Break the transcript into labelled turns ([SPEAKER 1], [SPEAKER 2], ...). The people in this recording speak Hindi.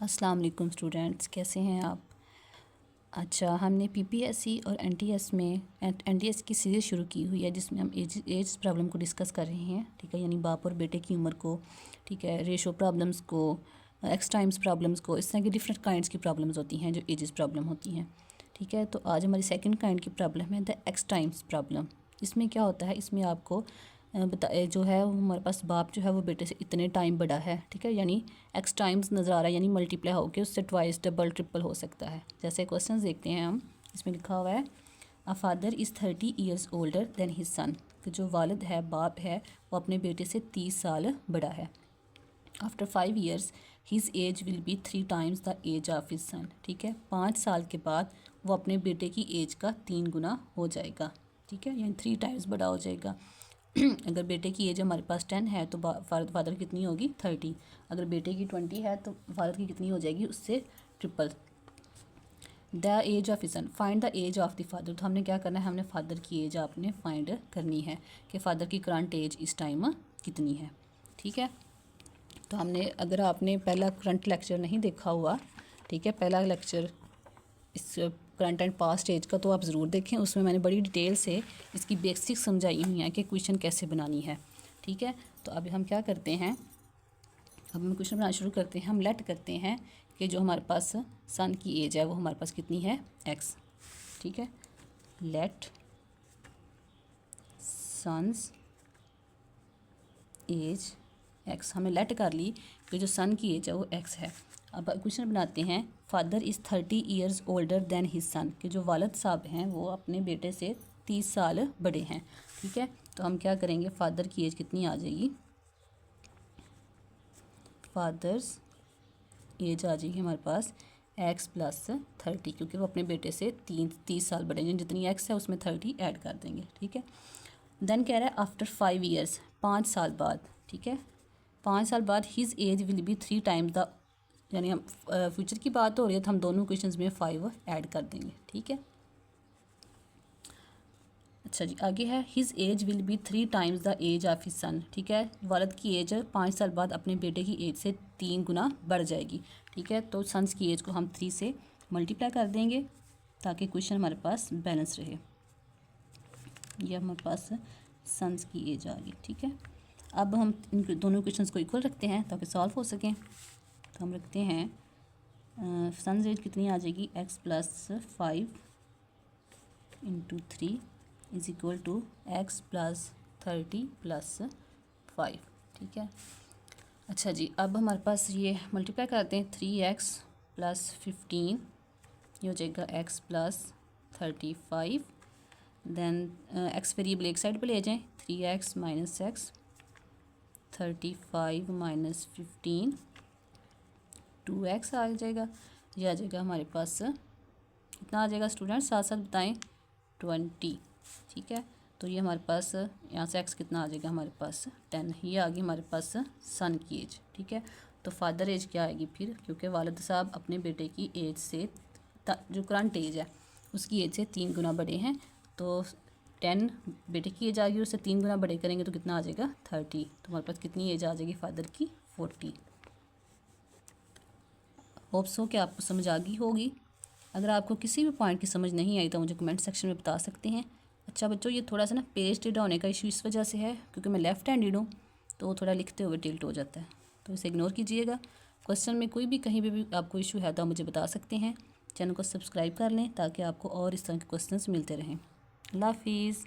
[SPEAKER 1] अस्सलाम वालेकुम स्टूडेंट्स, कैसे हैं आप। अच्छा, हमने पीपीएससी और एनटीएस में एनटीएस की सीरीज़ शुरू की हुई है जिसमें हम एज प्रॉब्लम को डिस्कस कर रहे हैं। ठीक है, यानी बाप और बेटे की उम्र को, ठीक है, रेशो प्रॉब्लम्स को, एक्स टाइम्स प्रॉब्लम्स को, इस तरह की डिफरेंट काइंड्स की प्रॉब्लम्स होती हैं जो एजेस प्रॉब्लम होती हैं। ठीक है, तो आज हमारी सेकंड काइंड की प्रॉब्लम है द एक्स टाइम्स प्रॉब्लम। इसमें क्या होता है, इसमें आपको जो है वो हमारे पास बाप जो है वो बेटे से इतने टाइम बड़ा है। ठीक है, यानी एक्स टाइम्स नज़र आ रहा है, यानी मल्टीप्लाई होकर उससे ट्वाइस डबल ट्रिपल हो सकता है। जैसे क्वेश्चन देखते हैं हम, इसमें लिखा हुआ है a father is 30 years older than his son. कि जो वालिद है, बाप है, वो अपने बेटे से 30 साल बड़ा है। After 5 years his age will be 3 times the age of his son. ठीक है, 5 साल के बाद वो अपने बेटे की एज का 3 गुना हो जाएगा। ठीक है, यानी 3 टाइम्स बड़ा हो जाएगा। अगर बेटे की एज हमारे पास 10 है तो फादर कितनी होगी 30। अगर बेटे की 20 है तो फादर की कितनी हो जाएगी, उससे ट्रिपल। The age of son, find the age of the father. तो हमने क्या करना है, हमने फादर की एज आपने फाइंड करनी है कि फादर की करंट एज इस टाइम कितनी है। ठीक है, तो हमने, अगर आपने पहला करंट लेक्चर नहीं देखा हुआ, ठीक है, पहला लेक्चर इस करंट एंड पास्ट एज का, तो आप ज़रूर देखें। उसमें मैंने बड़ी डिटेल से इसकी बेसिक समझाई हुई है कि क्वेश्चन कैसे बनानी है। ठीक है, तो अभी हम क्या करते हैं, अब हम क्वेश्चन बनाना शुरू करते हैं। हम लेट करते हैं कि जो हमारे पास सन की एज है वो हमारे पास कितनी है, एक्स। ठीक है, लेट सन्स एज एक्स, हमने लेट कर ली कि जो सन की एज है वो एक्स है। अब क्वेश्चन बनाते हैं, father is 30 years older than his son. कि जो वालिद साहब हैं वो अपने बेटे से 30 साल बड़े हैं। ठीक है, तो हम क्या करेंगे, फादर की एज कितनी आ जाएगी, फादर्स एज आ जाएगी हमारे पास एक्स प्लस 30, क्योंकि वो अपने बेटे से 30 साल बड़े हैं। जितनी एक्स है उसमें 30 ऐड कर देंगे। ठीक है, देन कह रहा है आफ्टर 5 ईयर्स, 5 साल बाद। ठीक है, 5 साल बाद his age will be 3 times the, यानी हम फ्यूचर की बात हो रही है तो हम दोनों क्वेश्चंस में 5 ऐड कर देंगे। ठीक है, अच्छा जी, आगे है his age will be 3 times the age of his son. ठीक है, वालिद की एज 5 साल बाद अपने बेटे की एज से 3 गुना बढ़ जाएगी। ठीक है, तो सन्स की एज को हम 3 से मल्टीप्लाई कर देंगे ताकि क्वेश्चन हमारे पास बैलेंस रहे। यह हमारे पास सन्स की एज आ गई। ठीक है, अब हम इन दोनों क्वेश्चंस को इक्वल रखते हैं ताकि सॉल्व हो सकें। तो हम रखते हैं सन्स एज कितनी आ जाएगी, x plus 5 into 3 is equal to x plus 30 plus 5। ठीक है, अच्छा जी, अब हमारे पास ये मल्टीप्लाई करते हैं, 3x प्लस 15, ये हो जाएगा x plus 35। Then x variable एक साइड पे ले जाएं, 3x minus x, 35 minus 15, 2x आ जाएगा। ये आ जाएगा हमारे पास, कितना आ जाएगा स्टूडेंट्स, साथ साथ बताएं, 20। ठीक है, तो ये हमारे पास यहाँ से x कितना आ जाएगा हमारे पास 10। ये आ गई हमारे पास सन की एज। ठीक है, तो फादर एज क्या आएगी फिर, क्योंकि वालिद साहब अपने बेटे की एज से, जो करंट एज है उसकी एज से 3 गुना बड़े हैं, तो 10 बेटे की एज आ गई, उससे 3 गुना बड़े करेंगे तो कितना आ जाएगा 30। तो हमारे पास कितनी एज आ जाएगी फादर की, 40। होप सो कि आपको समझ आ गई होगी। अगर आपको किसी भी पॉइंट की समझ नहीं आई तो मुझे कमेंट सेक्शन में बता सकते हैं। अच्छा बच्चों, ये थोड़ा सा ना पेज टेढ़ा होने का इशू इस वजह से है क्योंकि मैं लेफ़्ट हैंडेड हूँ, तो थोड़ा लिखते हुए टिल्ट हो जाता है, तो इसे इग्नोर कीजिएगा। क्वेश्चन में कोई भी कहीं भी आपको इशू है तो आप मुझे बता सकते हैं। चैनल को सब्सक्राइब कर लें ताकि आपको और इस तरह के क्वेश्चंस मिलते रहें। अल्लाह हाफिज़।